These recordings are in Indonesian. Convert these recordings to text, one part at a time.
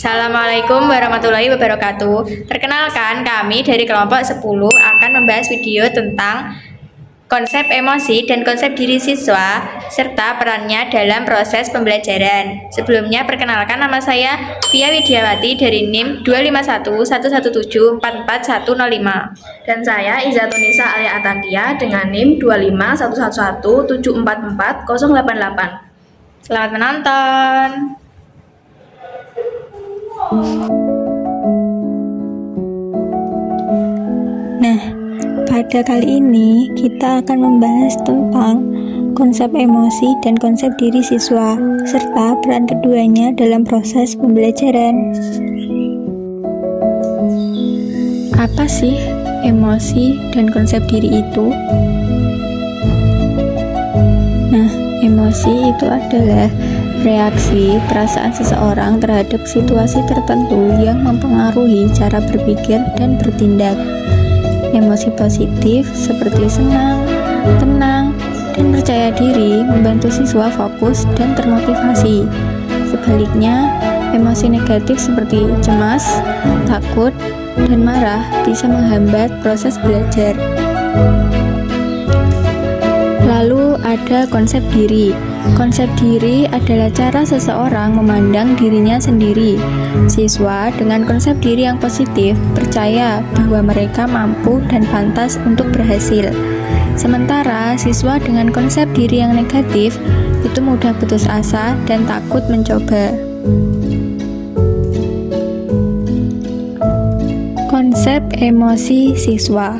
Assalamualaikum warahmatullahi wabarakatuh. Perkenalkan, kami dari kelompok 10 akan membahas video tentang konsep emosi dan konsep diri siswa serta perannya dalam proses pembelajaran. Sebelumnya, perkenalkan, nama saya Pia Widiawati dari NIM 25111744105. Dan saya Izatunisa Alia Atakia dengan NIM 25111744088. Selamat menonton. Nah, pada kali ini kita akan membahas tentang konsep emosi dan konsep diri siswa, serta peran keduanya dalam proses pembelajaran. Apa sih emosi dan konsep diri itu? Nah, emosi itu adalah reaksi perasaan seseorang terhadap situasi tertentu yang mempengaruhi cara berpikir dan bertindak. Emosi positif seperti senang, tenang, dan percaya diri membantu siswa fokus dan termotivasi. Sebaliknya, emosi negatif seperti cemas, takut, dan marah bisa menghambat proses belajar. Lalu ada konsep diri. Konsep diri adalah cara seseorang memandang dirinya sendiri. Siswa dengan konsep diri yang positif percaya bahwa mereka mampu dan pantas untuk berhasil. Sementara siswa dengan konsep diri yang negatif itu mudah putus asa dan takut mencoba. Konsep emosi siswa.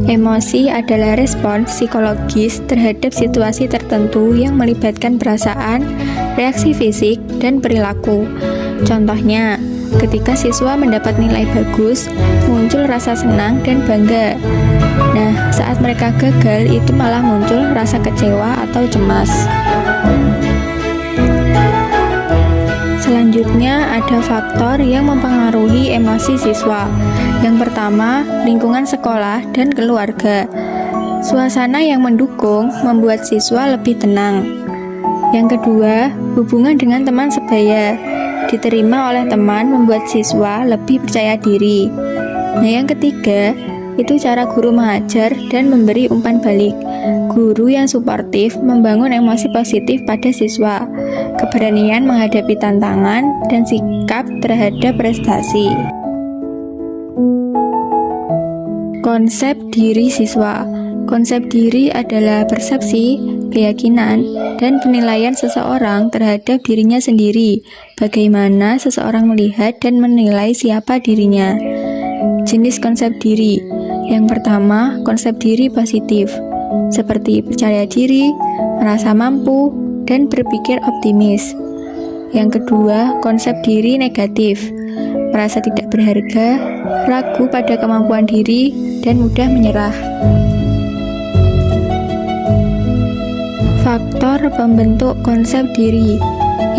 Emosi adalah respons psikologis terhadap situasi tertentu yang melibatkan perasaan, reaksi fisik, dan perilaku. Contohnya, ketika siswa mendapat nilai bagus, muncul rasa senang dan bangga. Nah, saat mereka gagal, itu malah muncul rasa kecewa atau cemas. Selanjutnya ada faktor yang mempengaruhi emosi siswa. Yang pertama, lingkungan sekolah dan keluarga. Suasana yang mendukung membuat siswa lebih tenang. Yang kedua, hubungan dengan teman sebaya. Diterima oleh teman membuat siswa lebih percaya diri. Nah, yang ketiga, itu cara guru mengajar dan memberi umpan balik. Guru yang suportif membangun emosi positif pada siswa, keberanian menghadapi tantangan, dan sikap terhadap prestasi. Konsep diri siswa. Konsep diri adalah persepsi, keyakinan, dan penilaian seseorang terhadap dirinya sendiri. Bagaimana seseorang melihat dan menilai siapa dirinya. Jenis konsep diri. Yang pertama, konsep diri positif, seperti percaya diri, merasa mampu, dan berpikir optimis. Yang kedua, konsep diri negatif, merasa tidak berharga, ragu pada kemampuan diri, dan mudah menyerah. Faktor pembentuk konsep diri.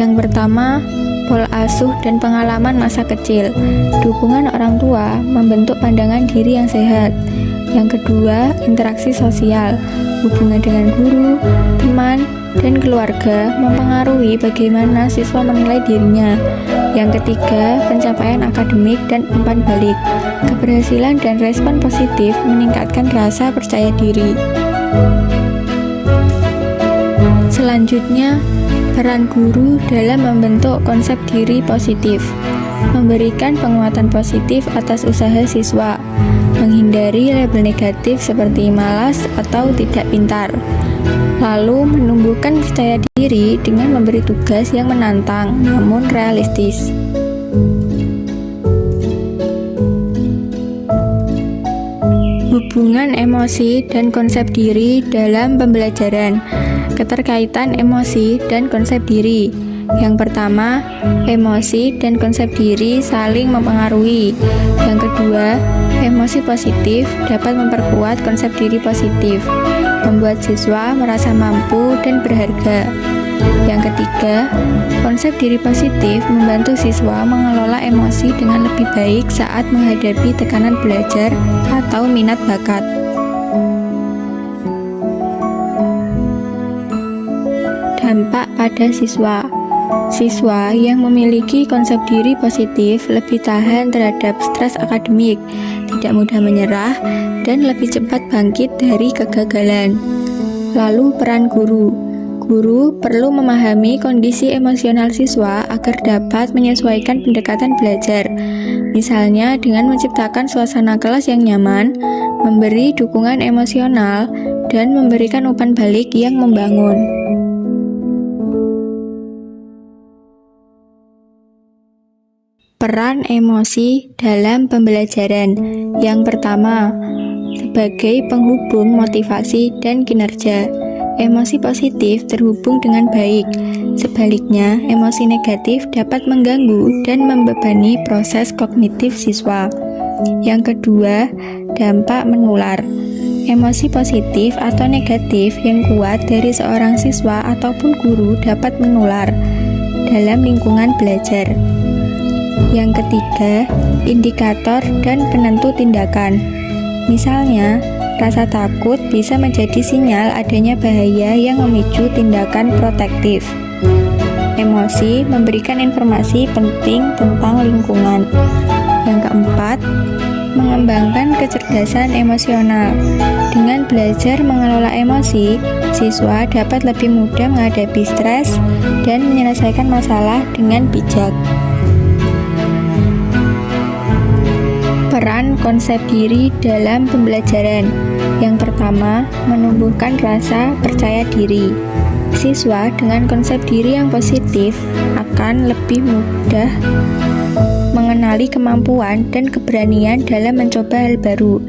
Yang pertama, pola asuh dan pengalaman masa kecil. Dukungan orang tua membentuk pandangan diri yang sehat. Yang kedua, interaksi sosial. Hubungan dengan guru, teman, dan keluarga mempengaruhi bagaimana siswa menilai dirinya. Yang ketiga, pencapaian akademik dan umpan balik. Keberhasilan dan respon positif meningkatkan rasa percaya diri. Selanjutnya, peran guru dalam membentuk konsep diri positif. Memberikan penguatan positif atas usaha siswa. Menghindari label negatif seperti malas atau tidak pintar. Lalu menumbuhkan percaya diri dengan memberi tugas yang menantang namun realistis. Hubungan emosi dan konsep diri dalam pembelajaran. Keterkaitan emosi dan konsep diri. Yang pertama, emosi dan konsep diri saling mempengaruhi. Yang kedua, emosi positif dapat memperkuat konsep diri positif, membuat siswa merasa mampu dan berharga. Yang ketiga, konsep diri positif membantu siswa mengelola emosi dengan lebih baik saat menghadapi tekanan belajar atau minat bakat. Dampak pada siswa. Siswa yang memiliki konsep diri positif lebih tahan terhadap stres akademik, tidak mudah menyerah, dan lebih cepat bangkit dari kegagalan. Lalu peran guru. Guru perlu memahami kondisi emosional siswa agar dapat menyesuaikan pendekatan belajar. Misalnya dengan menciptakan suasana kelas yang nyaman, memberi dukungan emosional, dan memberikan umpan balik yang membangun. Peran emosi dalam pembelajaran. Yang pertama, sebagai penghubung motivasi dan kinerja. Emosi positif terhubung dengan baik. Sebaliknya, emosi negatif dapat mengganggu dan membebani proses kognitif siswa. Yang kedua, dampak menular. Emosi positif atau negatif yang kuat dari seorang siswa ataupun guru dapat menular dalam lingkungan belajar. Yang ketiga, indikator dan penentu tindakan. Misalnya, rasa takut bisa menjadi sinyal adanya bahaya yang memicu tindakan protektif. Emosi memberikan informasi penting tentang lingkungan. Yang keempat, mengembangkan kecerdasan emosional. Dengan belajar mengelola emosi, siswa dapat lebih mudah menghadapi stres dan menyelesaikan masalah dengan bijak. Peran konsep diri dalam pembelajaran. Yang pertama, menumbuhkan rasa percaya diri. Siswa dengan konsep diri yang positif akan lebih mudah mengenali kemampuan dan keberanian dalam mencoba hal baru.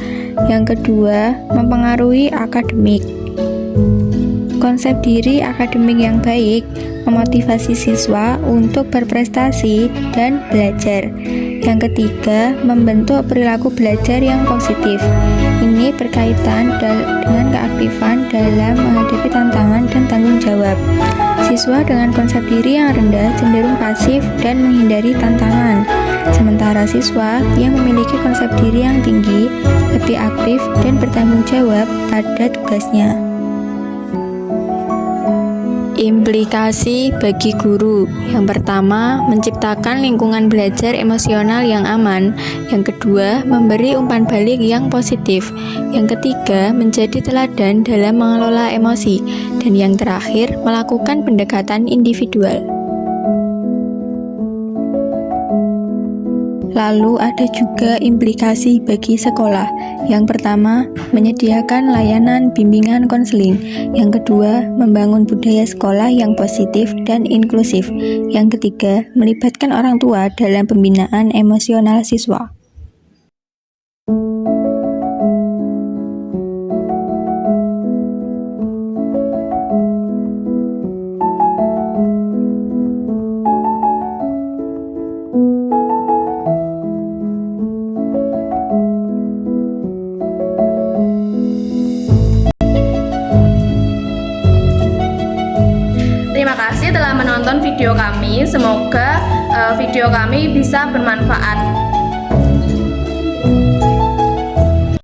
Yang kedua, mempengaruhi akademik. Konsep diri akademik yang baik memotivasi siswa untuk berprestasi dan belajar. Yang ketiga, membentuk perilaku belajar yang positif. Ini berkaitan dengan keaktifan dalam menghadapi tantangan dan tanggung jawab. Siswa dengan konsep diri yang rendah cenderung pasif dan menghindari tantangan. Sementara siswa yang memiliki konsep diri yang tinggi lebih aktif dan bertanggung jawab pada tugasnya. Implikasi bagi guru. Yang pertama, menciptakan lingkungan belajar emosional yang aman. Yang kedua, memberi umpan balik yang positif. Yang ketiga, menjadi teladan dalam mengelola emosi. Dan yang terakhir, melakukan pendekatan individual. Lalu ada juga implikasi bagi sekolah. Yang pertama, menyediakan layanan bimbingan konseling. Yang kedua, membangun budaya sekolah yang positif dan inklusif. Yang ketiga, melibatkan orang tua dalam pembinaan emosional siswa. Terima kasih telah menonton video kami. Semoga video kami bisa bermanfaat.